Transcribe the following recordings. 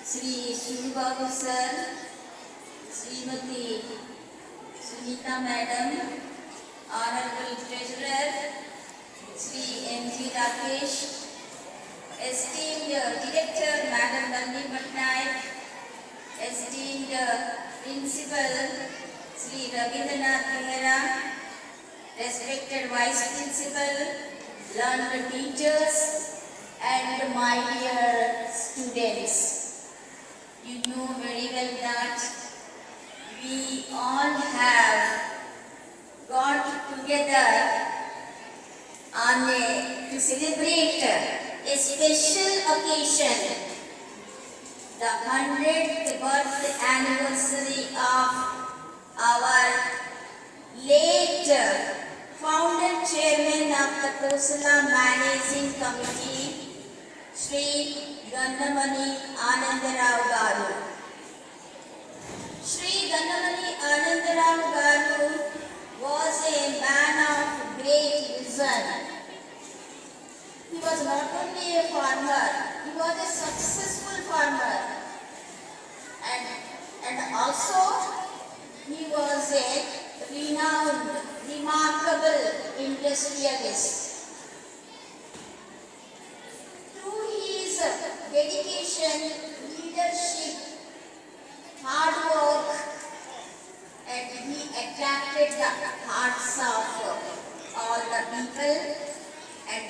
Shri Suryababu sir, Shrimati Sunita madam, honourable treasurer Shri M.G. Rakesh, esteemed director Madam Nandini Patnaik, esteemed principal Sri Rabindranath Mehra, respected vice principal, learned teachers, and my dear students. You know very well that we all have got together to celebrate a special occasion, the 100th birth anniversary of our late founder chairman of the Kosala Managing Committee, Sri Gannamani Anandarao Garu. Sri Gannamani Anandarao Garu was a man of great vision. He was not only a farmer, he was a successful farmer, and also he was a renowned, remarkable industrialist. Through his dedication, leadership, hard work, and he attracted the hearts of all the people, and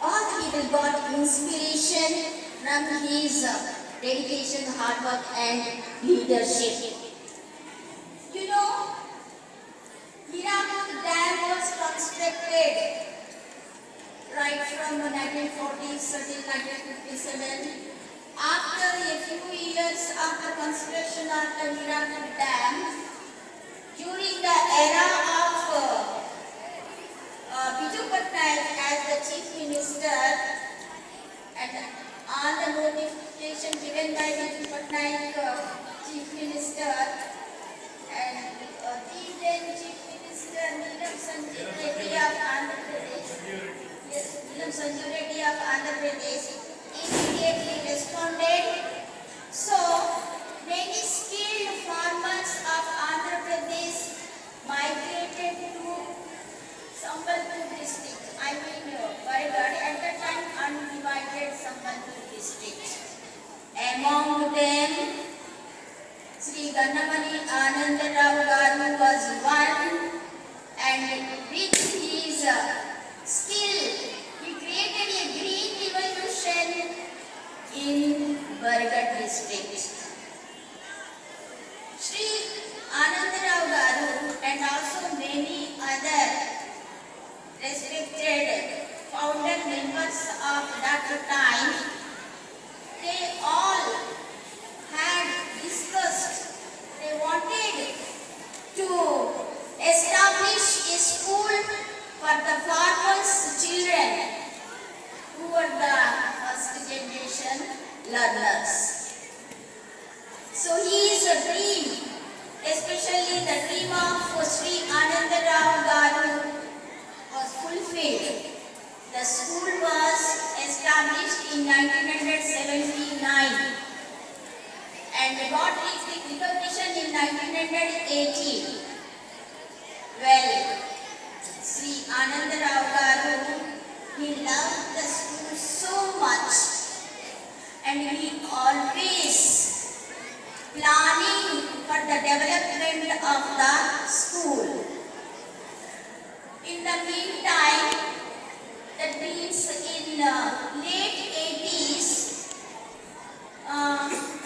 all people got inspiration from his dedication, hard work, and leadership. You know, Hirakud Dam was constructed right from 1940s until 1957. After a few years of the construction of the Hirakud Dam, during the era of Biju Patnaik as the Chief Minister, and on the notification given by Biju Patnaik, Chief Minister, and the then Chief Minister Neelam Sanjeev Reddy of Andhra Pradesh, yes, Neelam Sanjeev Reddy of Andhra Pradesh, immediately responded. So many skilled farmers of Andhra Pradesh migrated to Sambalpur district, I mean Bargarh, at that time undivided Sambalpur district. Among them, Sri Gannamani Anandarao Garu was one, and with his skill, he created a green revolution in Bargarh district. Sri Anandarao Garu and also many other respected founder members of that time, they all had discussed, they wanted to establish a school for the farmers' children who were the first generation learners. So his dream, especially the dream of Sri Anandarao Garu, was fulfilled. The school was established in 1979 and got recognition in 1980. Well, Sri Anandarao Garu, he loved the school so much, and he always planning for the development of the school. In the meantime, that means in late 80s,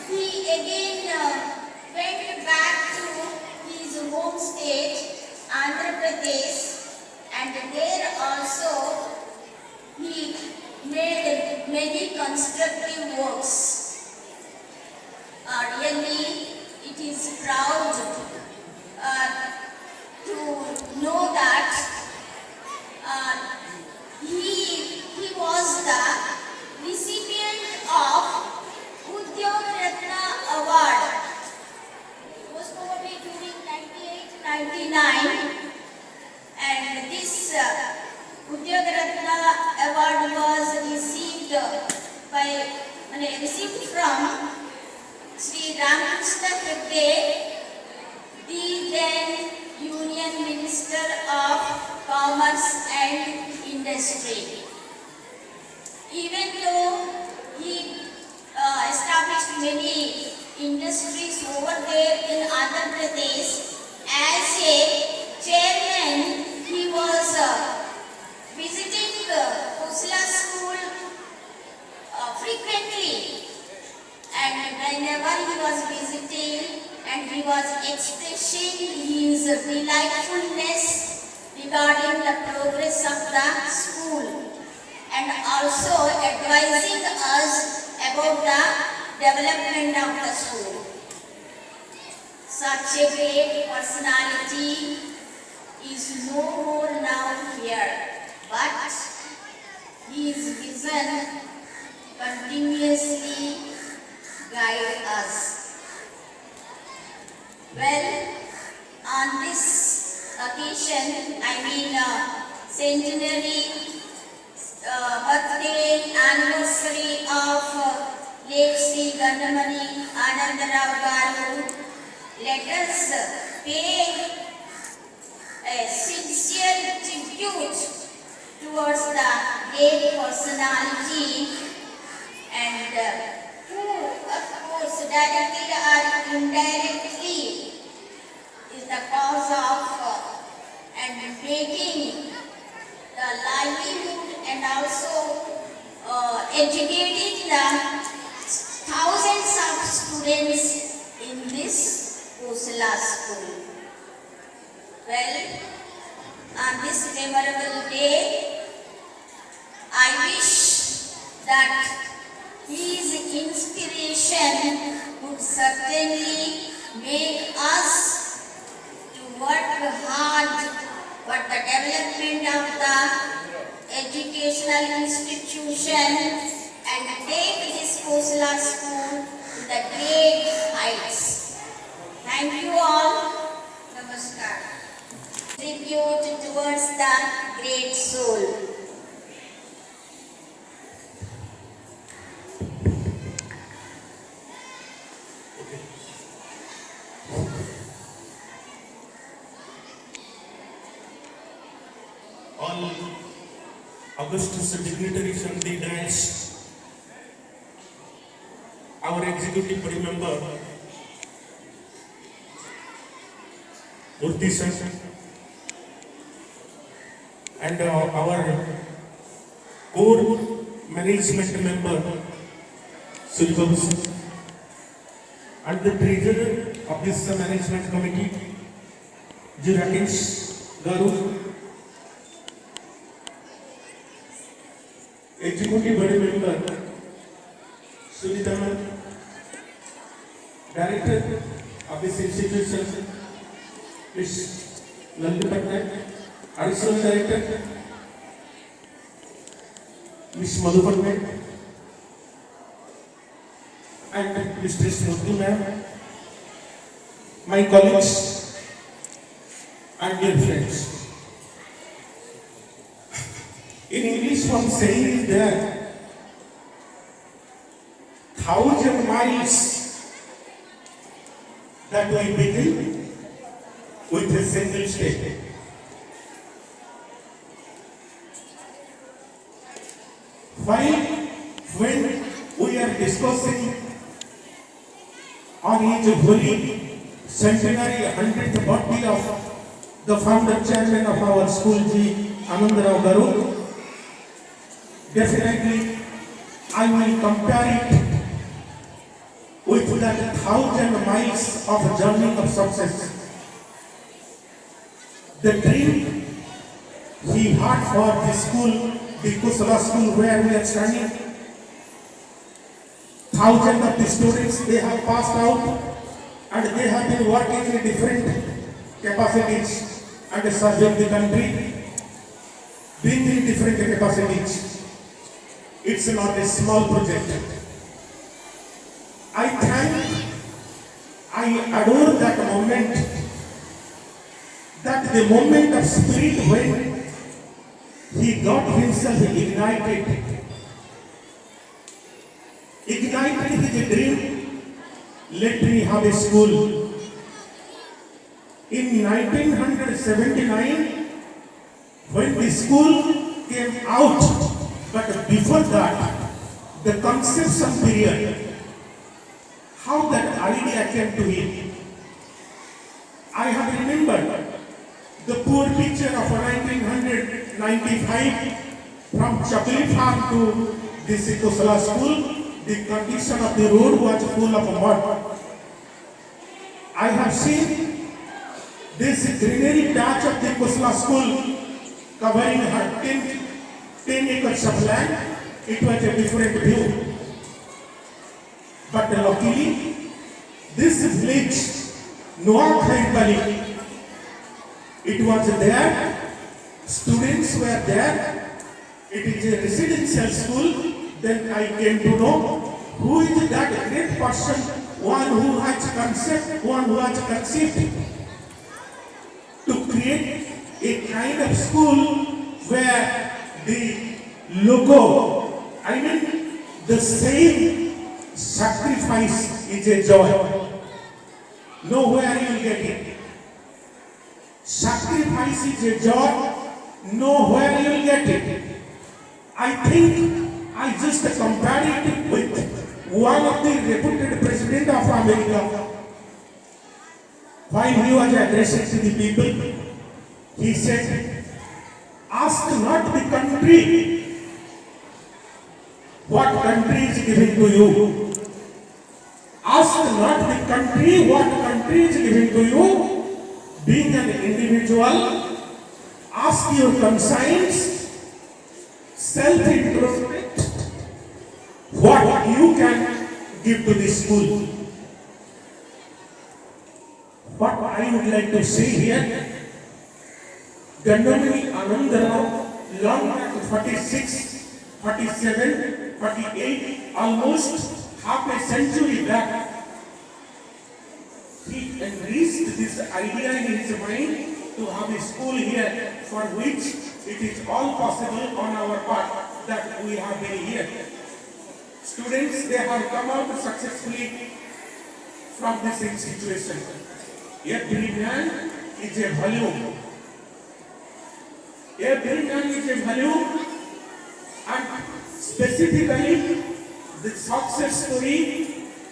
he again went back to his home state, Andhra Pradesh, and there also he made many constructive works. Really, it is proud to know that he was the recipient of Udyog Ratna Award, most probably during 98-99, and this Udyog Ratna Award was received from Sri Ramakrishna Hegde, the then Union Minister of Commerce and Industry. Even though he established many industries over there in Andhra Pradesh, as a chairman, he was visiting Khosla school frequently, and whenever he was visiting and he was expressing his delightfulness regarding the progress of the school and also advising us about the development of the school. Such a great personality is no more now here, but his vision continuously guides us. Well, on this occasion, centenary birthday anniversary of late Sri Gandamani Anandarao Garu, let us pay a sincere tribute towards the great personality and who, of course, directly or indirectly is the cause of and making the livelihood and also educating the thousands of students in this Khosla school. Well, on this memorable day, I wish that his inspiration would certainly make us to work hard for the development of the educational institution and take this Khosla school to the great heights. Thank you all. Namaskar. Tribute towards the great soul. All Augustus dignitaries on the dais, our executive body member, Murthy sir, and our core management member, Suryababu sir, and the treasurer of this management committee, Ji Rakesh Garu, executive body member, Sunita ma'am, director of this institution, Ms. Nandi Patnaik, additional director, Ms. Madhu Patnaik, and Mr. Smriti ma'am, my colleagues and dear friends. In English, one saying is there, 1,000 miles that we begin with a single step. When we are discussing on each holy centenary 100th birthday of the founder chairman of our school, Ji Anandarao Garu, definitely I will compare it with that 1,000 miles of journey of success. The dream he had for the school, the Khosla school where we are studying, thousands of the students, they have passed out and they have been working in different capacities and serving the country, being in different capacities. It's not a small project. I adore that moment, that the moment of spirit when he got himself ignited his dream, let me have a school. In 1979, when the school came out, but before that, the conception period, how that idea came to him. I have remembered the poor picture of 1995 from Chakli Farm to this Kosala school. The condition of the road was full of mud. I have seen this greenery patch of the Kosala school covering her 10 acres of land. It was a different view. But luckily, this village, Noah Khaibali, it was there, students were there, it is a residential school. Then I came to know who is that great person, one who has conceived to create a kind of school where the logo, I mean the same sacrifice is a joy. Nowhere you will get it. Sacrifice is a joy, nowhere you will get it. I think I just compared it with one of the reputed president of America. While he was addressing to the people, he said, ask not the country what country is giving to you. Ask not the country what country is giving to you. Being an individual, ask your conscience, self-introspect, what you can give to this school. What I would like to say here, Gandamani Anandarao, long back 46, 47, 48, almost half a century back, he enriched this idea in his mind to have a school here, for which it is all possible on our part that we have been here. Students, they have come out successfully from this situation. Every man is a value. Every man is a value, and specifically the success story,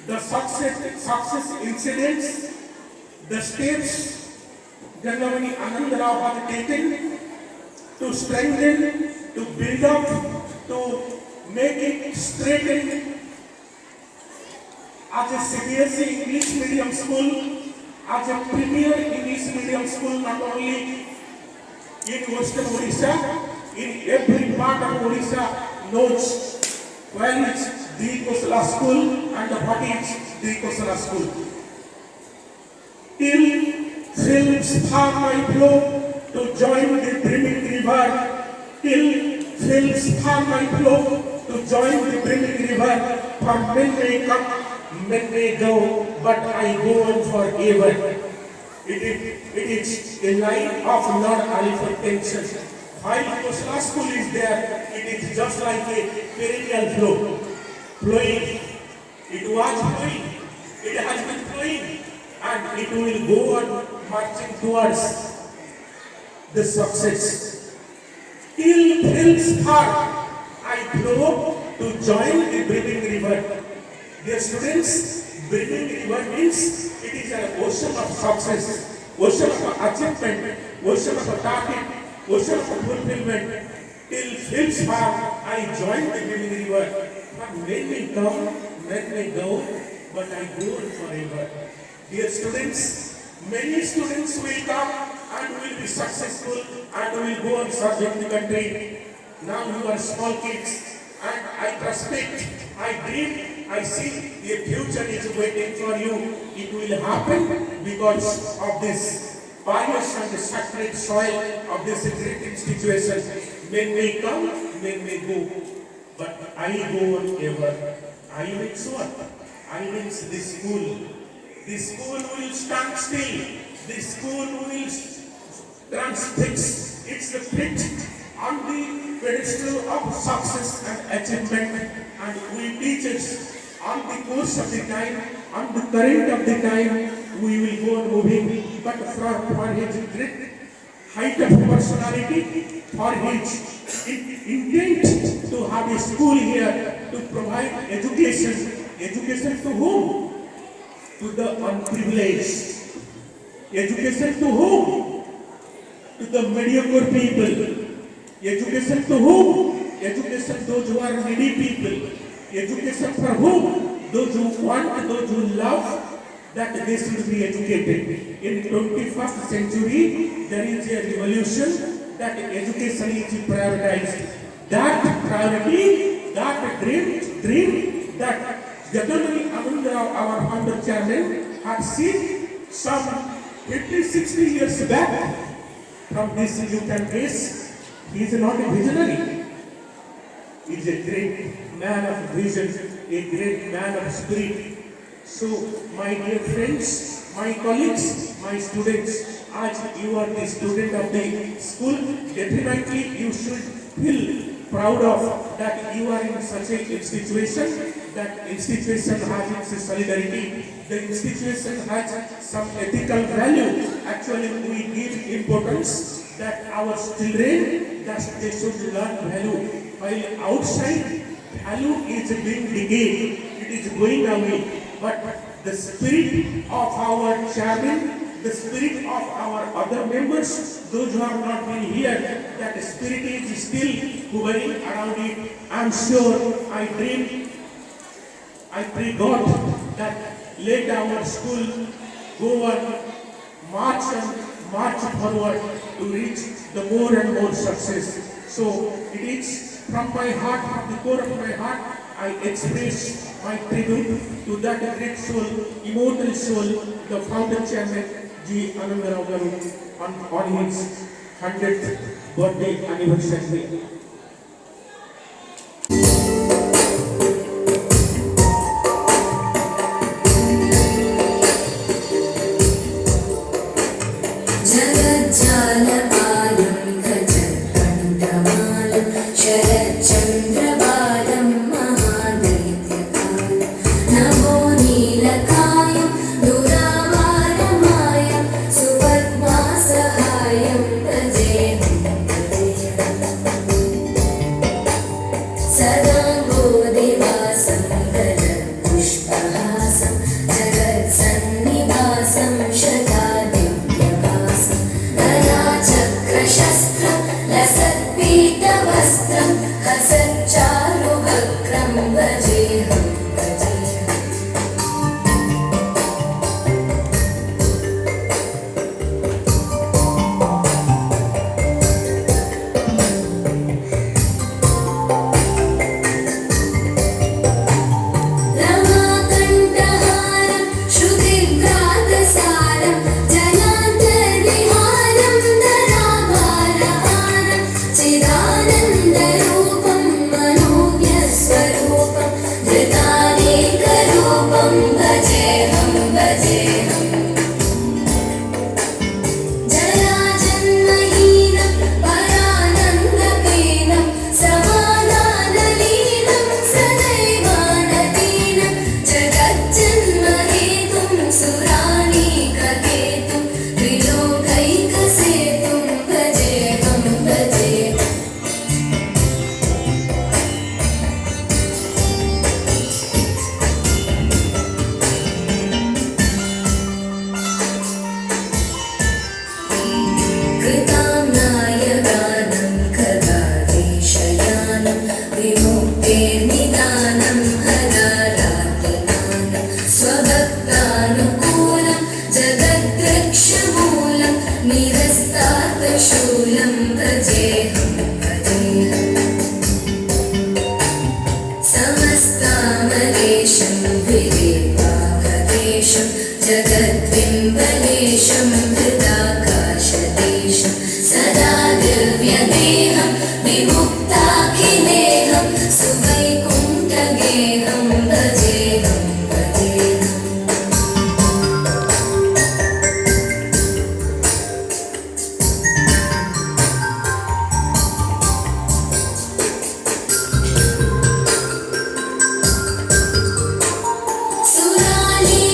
the success incidents, the steps Gandamani Anandarao has taken to strengthen, to build up, to make it straighten. As a CBSE English medium school, as a premier English medium school, not only in Western Odisha, in every part of Odisha knows where is the Kosala school and what is the Kosala school. Till films far my flow to join the brimming river. Till films far my flow to join the brimming river. For men may come, men may go, but I go on forever. It is a line of non-hypertension. While Kosala school is there, it is just like a perennial flow. Flowing. It was flowing. It has been flowing. And it will go on marching towards the success. Till hills heart, I flow to join the brimming river. Dear students, brimming river means it is an ocean of success, ocean of achievement, ocean of target, ocean of fulfillment. Till hills heart, I join the brimming river. Men may come, men may go, but I go on forever. Dear students, many students will come and will be successful and will go on serving the country. Now you are small kids, and I respect, I dream, I see a future is waiting for you. It will happen because of this pious and sacred soil of this great institution. Men may come, men may go, but I go on ever. I means what? I means the school. The school will stand still. The school will transfix its feet on the pedestal of success and achievement, and we teachers on the course of the time On the current of the time, we will go on moving, but for his great height of personality, for his intent to have a school here to provide education. Education to whom? To the unprivileged. Education to whom? To the mediocre people. Education to whom? Education those who are needy people. Education for whom? Those who want, those who love, that they should be educated. In 21st century, there is a revolution that education is prioritized. That priority, that dream that Jagannath Anandrao, our founder chairman, had seen some 50-60 years back. From this you can guess, he is not a visionary. He is a great man of vision, a great man of spirit. So, my dear friends, my colleagues, my students, as you are the student of the school, definitely you should feel proud of that you are in such a institution. That institution has its solidarity. The institution has some ethical value. Actually, we give importance that our children, that they should learn value. While outside, value is being decayed. It is going away. But the spirit of our chairman, the spirit of our other members, those who have not been here, that spirit is still hovering around it. I am sure, I pray God that let our school go on, march forward to reach the more and more success. So it is from my heart, from the core of my heart, I express my tribute to that great soul, immortal soul, the founder chairman, G. Anandrao Garu, on his 100th birthday anniversary. Surali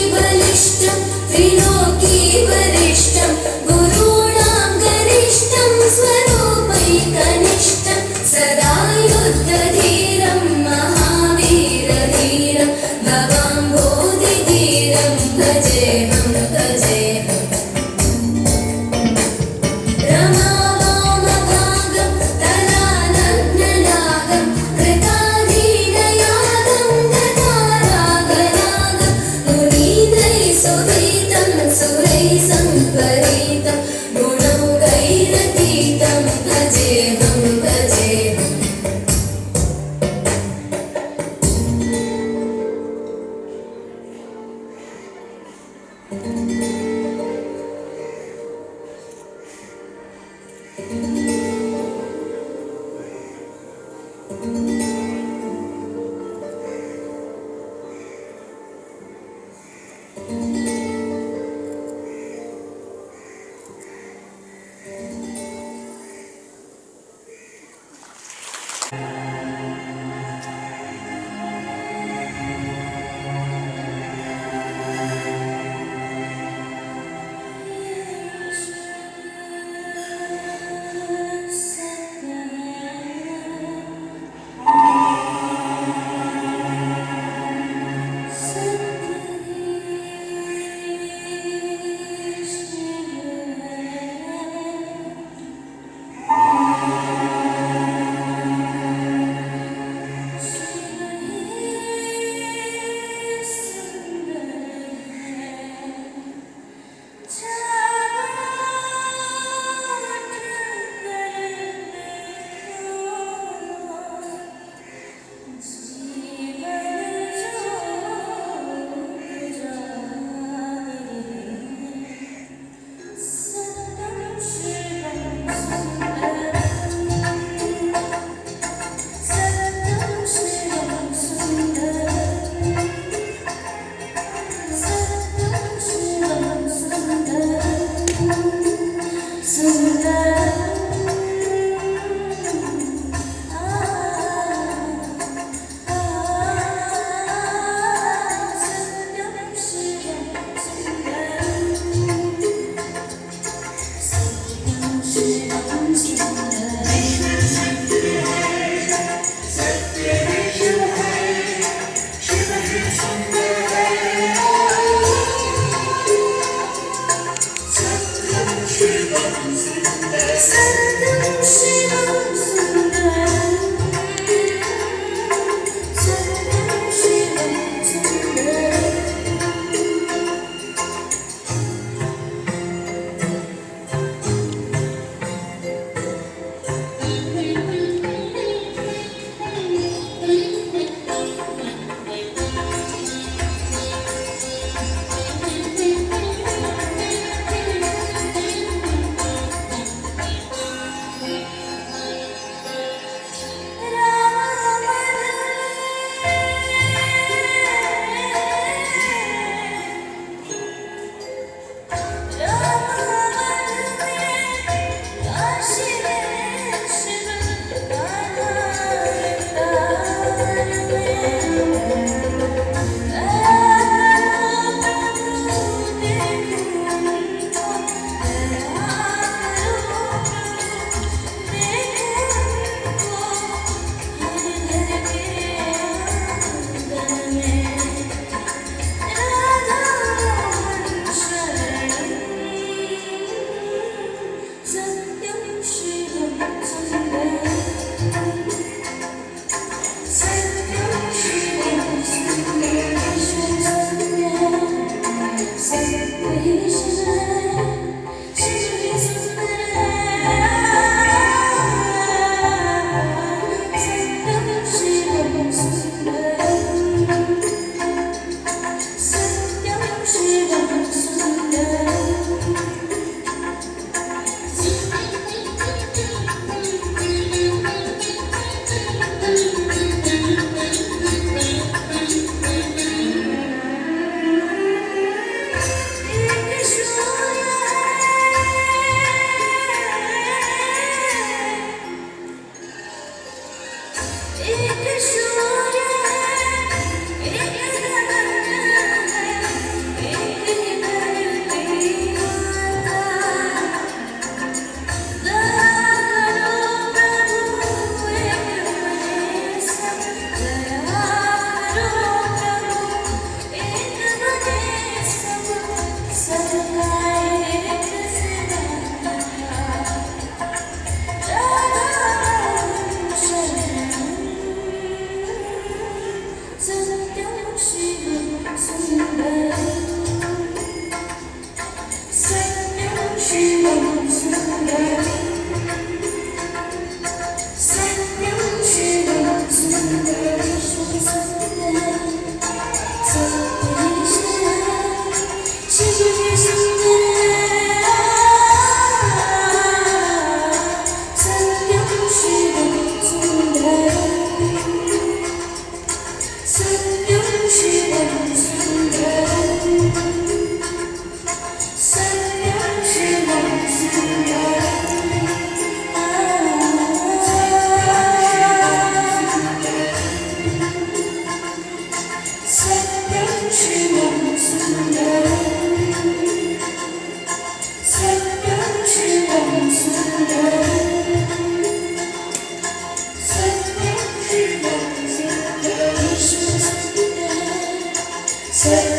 Say